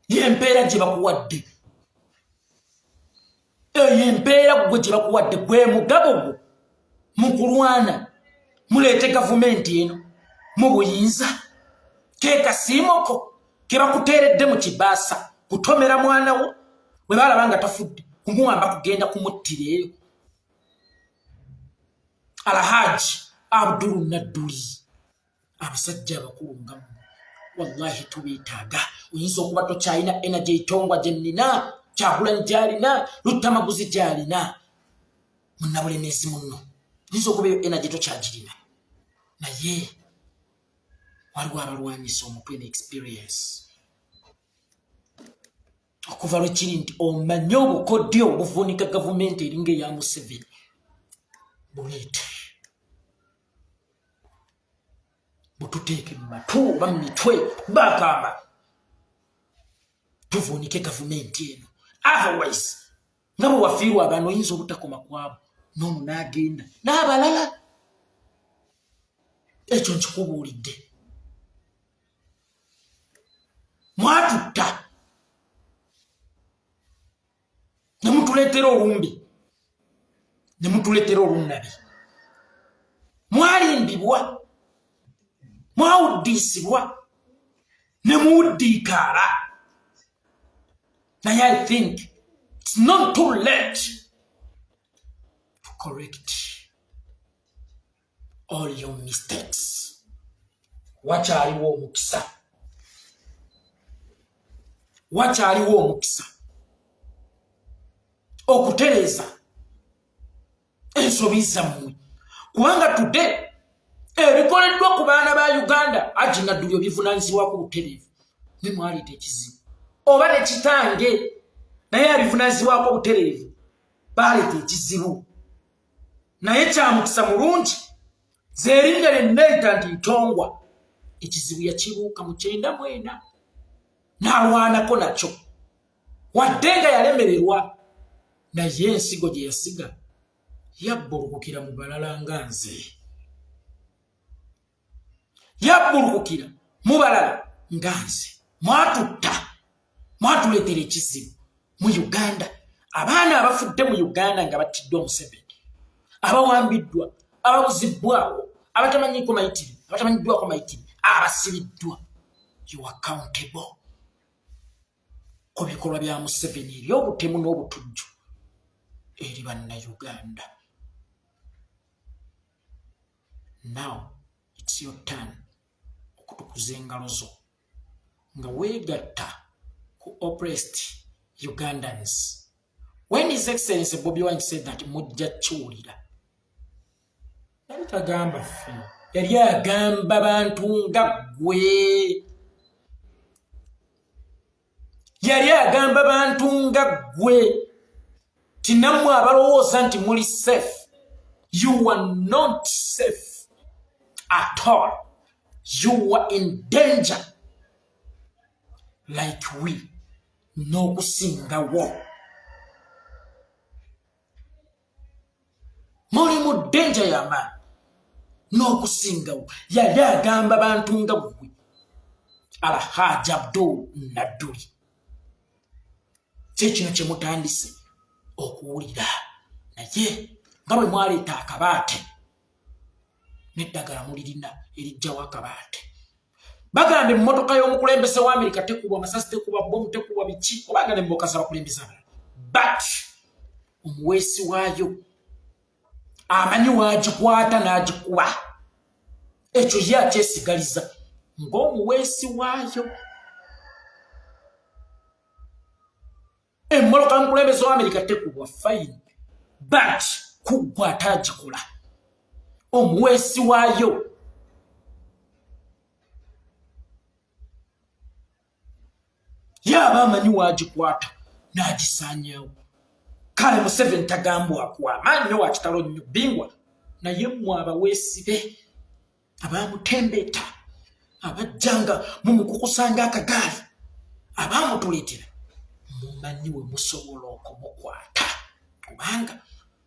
y'empeera gye bakuwadde eyo y'empeera gwe gye bakuwadde gwe mugabo gwo mu kulwana muleete gavumenti eno mu buyinza ke kasiimoko ke bakuteeredde mu kibaasa kutomera mwana wo bwe balaba nga tafudde kumuwamba kugenda kumuttira eyo Alhaji Abdul Nadduli abasajja abakulu nga wallahi tubeetaaga oyinza okuba tokyalina energy Itongwa gye nnina Kyagulanyi gy'alina Luttamaguzi gy'alina munnabulemeezi munno oyinza okuba eyo energy tokyagirina naye waliwo abalwanyisa omutwe ne experience okuva lwekiri nti omanye obukodyo obuvuunika gavumenti eringa eya Museveni buleete bututeeke mu matu oba mu mitwe bakamba tuvuunike gavumenti eno otherwise nga bwe wafiirwa abantu oyinza obutakoma kwabo n'omu n'agenda n'abalala ekyo nkikubuulidde mwatutta ne mutuleetera olumbi ne mutuleetera olunnabi mwalimbibwa mwawuddiisibwa ne muwuddiikaala naye I think it's not too late to correct all your mistakes. Wakyaliwo omukisa okutereeza ensobi zammwe kubanga tudde ebikoleddwa ku baana ba Uganda Hajji Nadduli ebivunaanyizibwa ku butereevu mwe mwaleeta ekizibu oba ne kitange naye abivunaanyizibwako obutereevu baleeta ekizibu naye kyamukisa mulungi zerinnya lyennayita nti ntongwa ekizibu yakibuuka mu 94 n'alwanako nakyo wadde nga yalemererwa naye ensigo gye yasiga yabbulukukira mu balala nga nze yabbulukukira mu balala nga nze mwatutta mwatuleetera ekizibu mu Uganda abaana abafudde mu Uganda nga battiddwa Museveni abawambiddwa ababuzibbwawo abatamanyiddwako mayitire abasibiddwa you accountable ku bikolwa bya Museveni eby'obutemu n'obutujju eri bannayuganda. Now it's your turn okutukuza engalo zo nga weegatta ku oppressed Ugandans. When His Excellency Bobi Wine said that mujja kiwulira yali tagamba ffe yali agamba bantu nga ggwe yali agamba bantu nga ggwe tinammwe abalowooza nti muli safe. You are not safe at all. You are in danger like we n'okusingawo. Muli mu danger y'amaanyi n'okusingawo. Yali agamba bantu nga ggwe Hajji Nadduli. Kyekino kye mutandise okuwulira naye nga bwe mwaleeta akabaate n'eddagala mulirina erijjawo akabaate. Bagamba emmotoka y'omukulembeze wa Amerika tekubwa amasasi, tekubwa bomu, tekubwa biki, obanga n'emmotoka z'abakulembeze abalala. But omuweesi waayo amanyi waagikwata n'agikuba. Ekyo ye akyesigaliza ng'omuweesi waayo. Emmotoka y'omukulembeze wa Amerika tekubwa fine, but kuggwa ataagikola. Omuweesi waayo yaba amanyi waagikwata n'agisaanyaawo. Kale Museveni tagambwako amaanyi ne wakitalo nnyo bingwa, naye mmwe abaweesi be abaamutembeeta abajjanga mumukukusanga akagaali abaamutuleetera mumanyi we musobola okumukwata kubanga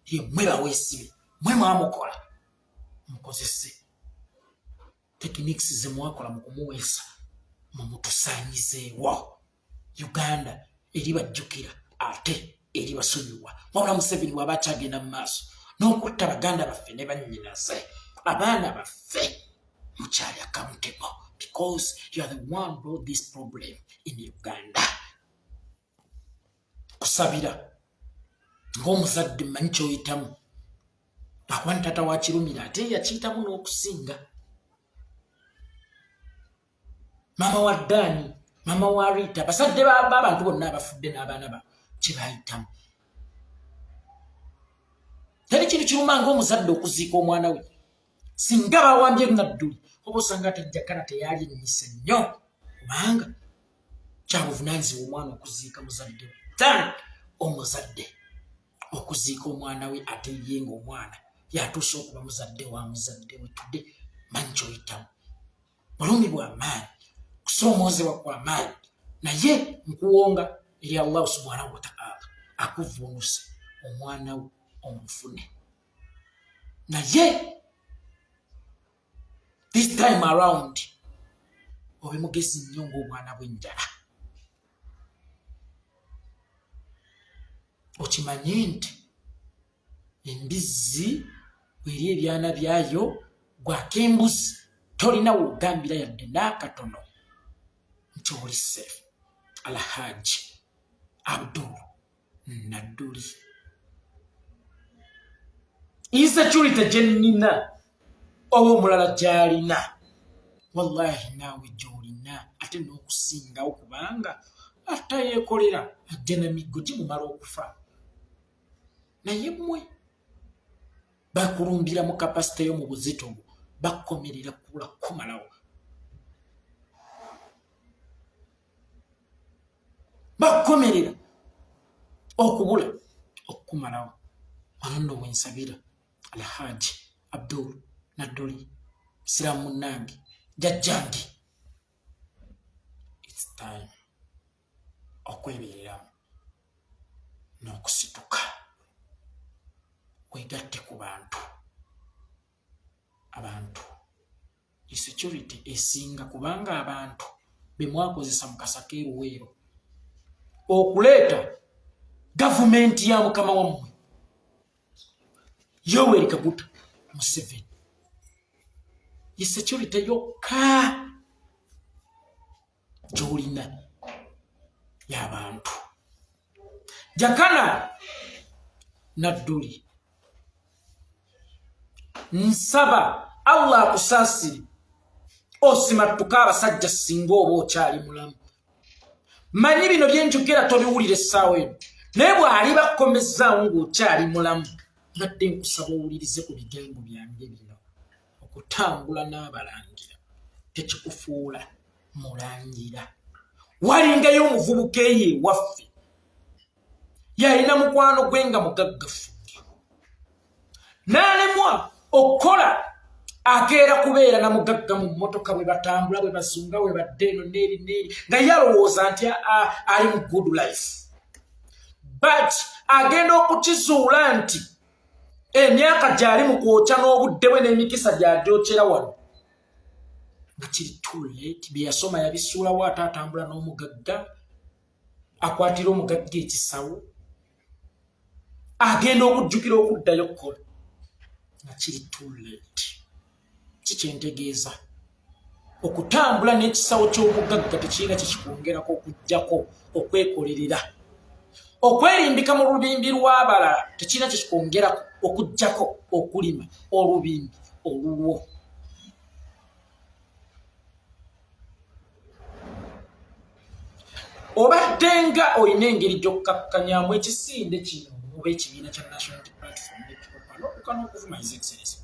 ye mmwe baweesi be mmwe mwamukola. Mukozese techniques ze mwakola mu kumuweesa mumutusaanyizeewo. Uganda eri bajjukira ate eri basonyiwa. Wabula Museveni bw'aba akyagenda mu maaso n'okutta baganda baffe ne bannyinaze abaana baffe mukyali accountable because you are the one brought this problem in Uganda. Kusabira ng'omuzadde mmanyi ky'oyitamu akuba ntata wa kirumira ate yakiyitamu n'okusinga. Mama wa Dani, mama wa Rita, basadde b'abantu bonna abafudde n'abaana ba kye baayitamu. Teri kintu kiruma ng'omuzadde okuziika omwana we singa bawambye Nadduli oba osanga atajjakana teyali ennyisa nnyo kubanga kyabuvunaanyizibwa omwana okuziika muzadde we. Tani omuzadde okuziika omwana we ate ye ng'omwana yatuuse okuba muzadde wa muzadde we. Tudde manyi ky'oyitamu. Bulumi bwa maanyi, kusoomoozebwa kwa maanyi, naye nkuwonga eri Allah subhanahu wa ta'ala akuvuunuse omwana we omufune. Naye this time around obe mugezi nnyo ng'obwana bw'enjala. Okimanye nti embizzi bw'eri ebyana byayo gwako embuzi tolina wogambira yadde n'akatono nti oli safe. Hajji Nadduli. Insecurity gye nnina oba omulala gy'alina wallahi naawe gy'olina ate n'okusingawo kubanga atayeekolera ajja na miggo gimumala okufa. Naye mmwe bakulumbira mu kapasite yo mu buzito bwo bakomerera kula kumalawo. Bakomerera okubula okumalawo. Wano nno wensabira Hajji Nadduli siramu nange jajjange it's time okwebeereramu n'okusituka weegatte ku bantu security esinga kubanga abantu be mwakozesa mu kasakeeruweero okuleeta gavumenti ya mukama wammwe Yoweri Kaguta Museveni security yokka gy'olina y'abantu jakana Nadduli nsaba Allah akusaasire osimattuka abasajja singa oba okyali mulamu manyi bino byenjogera tobiwulire essaawa eno naye bw'ali bakomezaawo ng'okyali mulamu badde nkusaba owulirize ku bigambo byange bino okutambula n'abalangira tekikufuula mulangira walingayo omuvubuka eyo ewaffe yalina mukwano gwe nga mugaggafu n'alemwa okukola akeera kubeera na mugagga mu mmotoka bwe batambula bwe bazunga bwe badde eno neeri nga yalowooza nti ali mu good life but agenda okukizuula nti emyaka gy'ali mu kwokya n'obudde bwe n'emikisa gy'agyokera wano nga kiri too late bye yasoma yabisuulawo ate atambula n'omugagga akwatira omugagga ekisawo agenda okujjukira okuddayo kukola nga kiri too late kikyentegeeza okutambula n'ekisawo ky'omugagga tekirina kyekikwongerako okujjako okwekolerera okwerimbika mu lubimbi lw'abalala tekirina kyekikwongerako okujjako okulima olubimbi olulwo obaddenga olina engeri gy'okkakkanyamu ekisinde kino oba ekibiina kya National Platform n'okuvuma His Excellency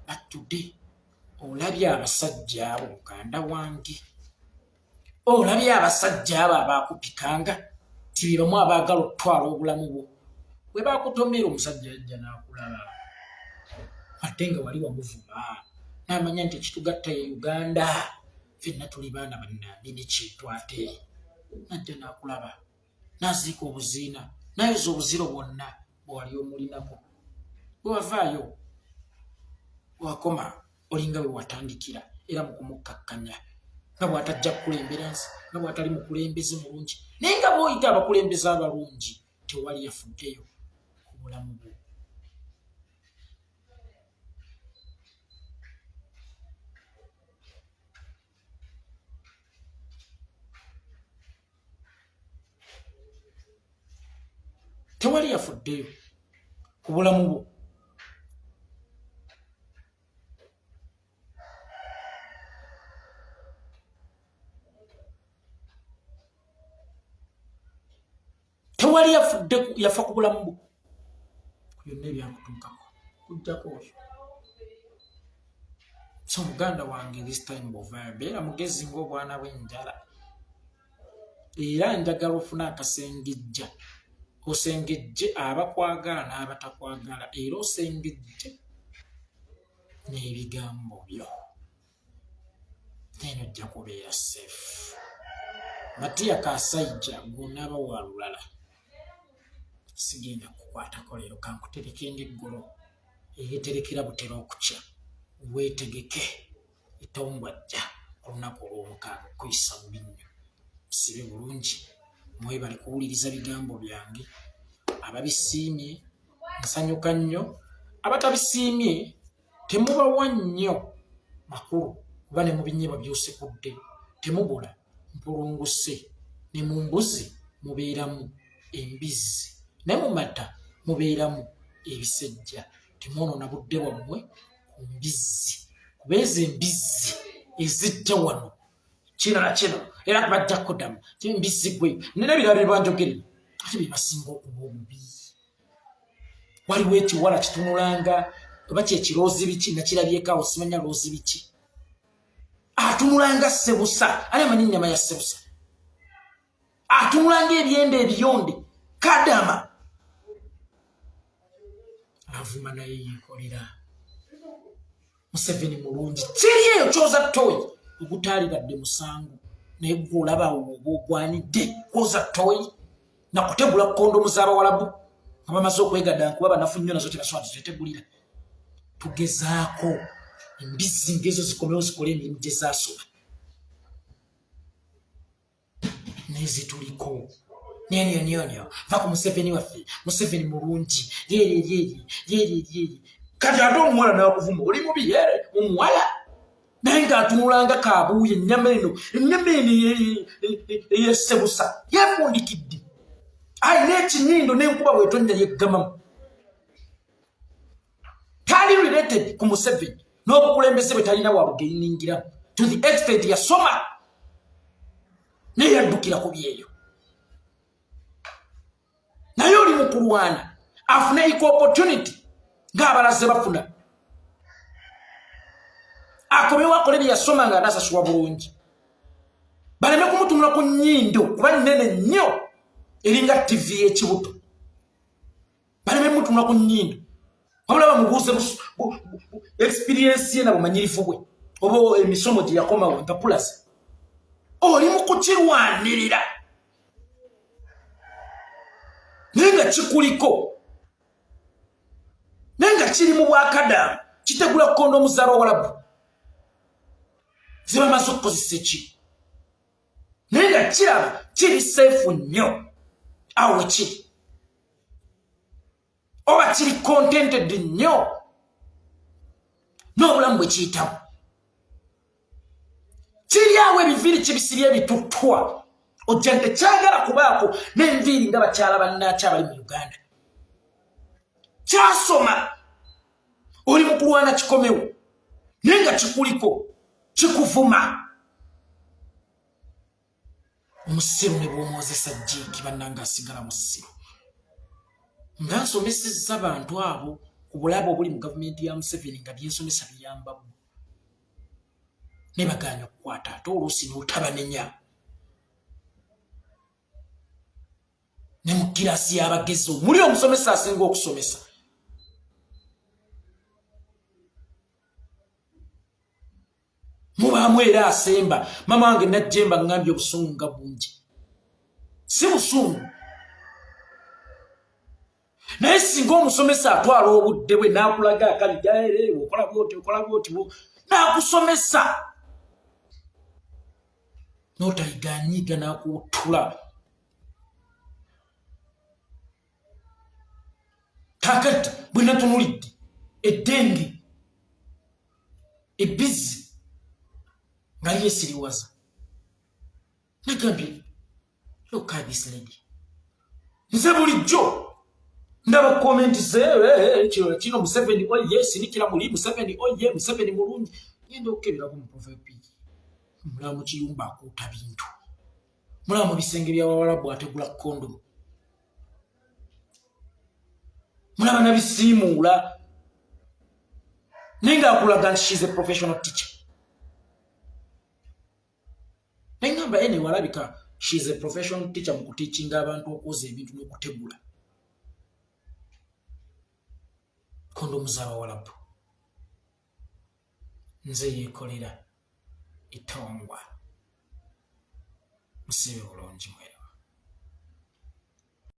but today olabye abasajja abo Uganda wange olabye abasajja abo abaakupikanga tibe bamu abaagala okutwala obulamu bwo bwe baakutomera omusajja yajja n'akulaba ate nga wali wamuvuma n'amanya nti ekitugatta ye Uganda ffenna tuli baana bannambi nekintu ate najja n'akulaba n'aziika obuziina n'ayoza obuziro bwonna bwe wali omulinako bwe wavaayo wakoma olinga bwe watandikira era mu kumukkakkanya nga bw'atajja kukulembera nsi nga bw'atali mukulembeze mulungi naye nga bw'oyita abakulembeze abalungi tewali yafuddeyo ku bulamu bwo tewali yafuddeyo ku bulamu bwo tewali yafa ku bulamu bwo byonna ebyakutuukako kujjako oyo so muganda wange this time bw'ovaayo beera mugezi ng'obwana bw'enjala era njagala ofuna akasengejja osengejje abakwagala n'abatakwagala era osengejje n'ebigambo byo then ojja kubeera safe Matiya Kasaija gw'onaaba walulala sigenda kukwatako leero kankutereke ng'eggolo eyeterekera butera okukya weetegeke etongwajja olunaku olw'omukaaga okuyisa bubi nnyo sibe bulungi mwebale kuwuliriza bigambo byange ababisiimye nsanyuka nnyo abatabisiimye temubawa nnyo makulu kuba ne mu binyeebwa by'osekudde temubula mpulunguse ne mu mbuzi mubeeramu embizzi ne mu mata mubeeramu ebisejja temwonoona budde wammwe ku mbizzi kuba ezo embizzi ezijja wano kirala kino era bajja kuddamu embizzi gwe nina birala bye banjogerera ate bye basinga okuba obubi waliwo ekiwala kitunulanga oba kyekiroozi biki nakirabyekaawo simanya loozi biki atunulanga ssebusa ali amanyi ennyama ya ssebusa atunulanga ebyembe ebiyonde kadama avuma naye yeekolera Museveni mulungi kiri eyo kyoza toyi okutaalibadde musango naye gwe olaba ogwanidde kwoza toyi nakutegula kondomu z'abawalabu nga bamaze okwegadda nkuba banafu nnyo nazo tebaswati zetegulira tugezaako embizzi ngezo zikomewo zikola emirimu gye zaasoma naye zituliko nyonyo va ku Museveni waffe Museveni mulungi yeeri kati ate omuwala n'akuvuma oli mubi yere omuwala naye ng'atunulanga kaabuuye ennyama eno ey'essebusa yeefundikidde ayina ekinyindo n'enkuba bwetonnya yeggamamu tali related ku Museveni n'obukulembeze bwe talina wabugeiringiramu to the extent yasoma naye yaddukira ku byeyo naye oli mu kulwana afuna equal opportunity ng'abalaze bafuna akomewo akole bye yasoma nga anaasasula bulungi baleme kumutumula ku nnyindo kuba nnene nnyo eringa TV y'ekibuto baleme kumutumula ku nnyindo wabula bamubuuze experience ye na bumanyirivu bwe oba emisomo gye yakomawo empapulazi oli mu kukirwanirira naye nga kikuliko naye nga kiri mu bwakadamu kitegula kondomu z'abawalabu zibamaze okukozesa eki naye nga kiraba kiri seefu nnyo awo wekiri oba kiri contented nnyo n'obulamu bwe kiyitamu kiri awo ebiviiri kibisiri ebituttwa ojja tekyagala kubaako n'enviiri nga bakyala bannaaki abali mu Uganda kyasoma oli mu kulwana kikomewo naye nga kikuliko kikuvuma omusiru ne bw'omwozesa jjiiki bannanga asigala mu ssiru nga nsomesezza bantu abo ku bulabe obuli mu gavumenti ya Museveni nga byensomesa biyambamu ne baganya okukwata ate oluusi n'otabanenya ne mu kirasi y'abagezi muli omusomesa asinga okusomesa mubaamu era asemba mama wange najjemba ngambye obusungu nga bungi si busungu naye singa omusomesa atwala obudde bwe n'akulaga akaligaere okola bwoti n'akusomesa n'otayiganyiga n'akuwuttula kakati bwe natunulidde eddenge ebbizi nga lyesiriwaza nagambye look at this lady nze bulijjo ndaba komenti ze kino Museveni oye sinikira muli Museveni oye Museveni mulungi ngenda okukeberaku mu profile page mulaba mu kiyumba akuuta bintu mulaba mu bisenge by'abawalabu ategula kondomu mulaba nabisiimuula naye ngaakulaga nti she's a professional teacher naye ngamba ene walabika she's a professional teacher mu kutiichinga abantu okwoza ebintu n'okutegula kondomu z'abawalabu nze yeekolera etongwa musibe bulungi mwera